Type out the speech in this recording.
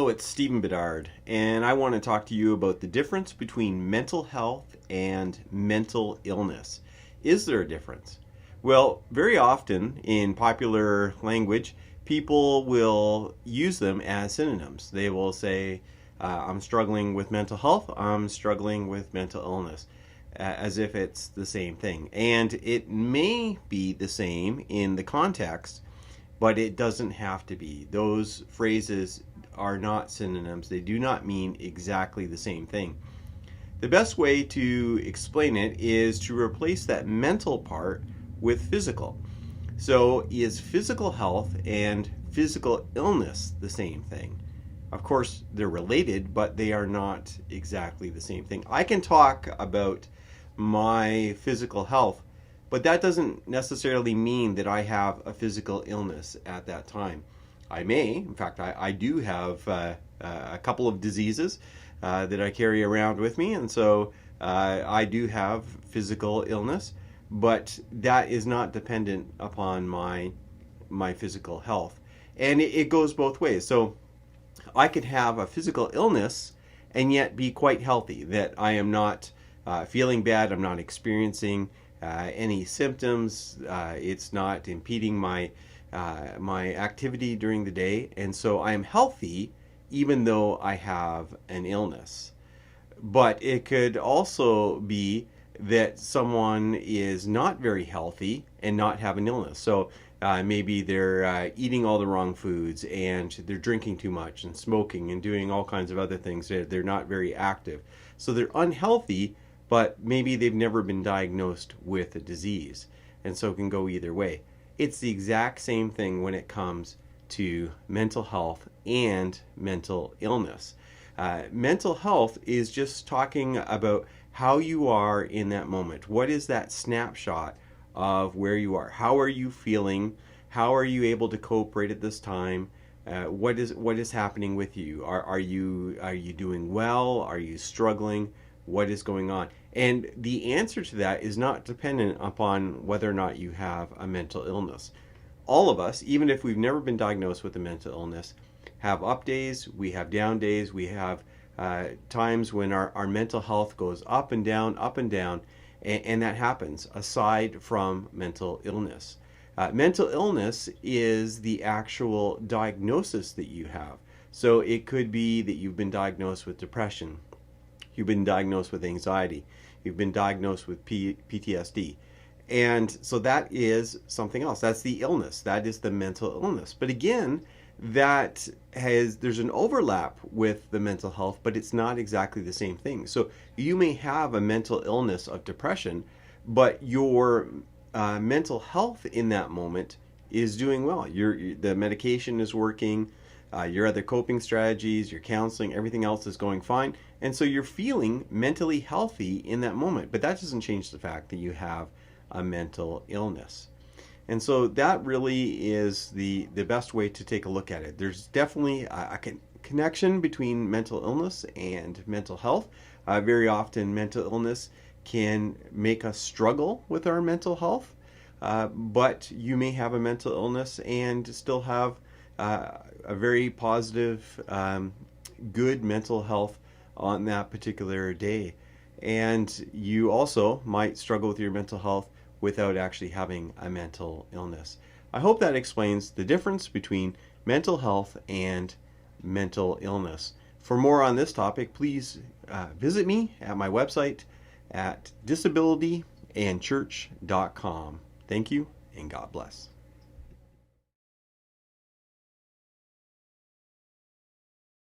Hello, it's Stephen Bedard, and I want to talk to you about the difference between mental health and mental illness. Is there a difference? Well, very often in popular language, people will use them as synonyms. They will say, I'm struggling with mental health, I'm struggling with mental illness, as if it's the same thing. And it may be the same in the context, but it doesn't have to be. Those phrases are not synonyms. They do not mean exactly the same thing. The best way to explain it is to replace that mental part with physical. So, is physical health and physical illness the same thing? Of course, they're related, but they are not exactly the same thing. I can talk about my physical health, but that doesn't necessarily mean that I have a physical illness at that time. I may, in fact, I do have a couple of diseases that I carry around with me, and so I do have physical illness, but that is not dependent upon my physical health. And it goes both ways. So I could have a physical illness and yet be quite healthy, that I am not feeling bad, I'm not experiencing any symptoms, it's not impeding my activity during the day, and so I am healthy even though I have an illness. But it could also be that someone is not very healthy and not have an illness. So maybe they're eating all the wrong foods, and they're drinking too much and smoking and doing all kinds of other things. They're not very active. So they're unhealthy, but maybe they've never been diagnosed with a disease, and so it can go either way. It's the exact same thing when it comes to mental health and mental illness. Mental health is just talking about how you are in that moment. What is that snapshot of where you are? How are you feeling? How are you able to cope right at this time? What is happening with you? Are you doing well? Are you struggling? What is going on? And the answer to that is not dependent upon whether or not you have a mental illness. All of us, even if we've never been diagnosed with a mental illness, have up days, we have down days, we have times when our mental health goes up and down, and that happens aside from mental illness. Mental illness is the actual diagnosis that you have. So it could be that you've been diagnosed with depression, you've been diagnosed with anxiety, you've been diagnosed with PTSD. And so that is something else. That's the illness. That is the mental illness. But again, there's an overlap with the mental health, but it's not exactly the same thing. So you may have a mental illness of depression, but your mental health in that moment is doing well. The medication is working, your other coping strategies, your counseling, everything else is going fine. And so you're feeling mentally healthy in that moment, but that doesn't change the fact that you have a mental illness. And so that really is the best way to take a look at it. There's definitely a connection between mental illness and mental health. Very often mental illness can make us struggle with our mental health, but you may have a mental illness and still have a very positive, good mental health on that particular day. And you also might struggle with your mental health without actually having a mental illness. I hope that explains the difference between mental health and mental illness. For more on this topic, please visit me at my website at disabilityandchurch.com. Thank you, and God bless.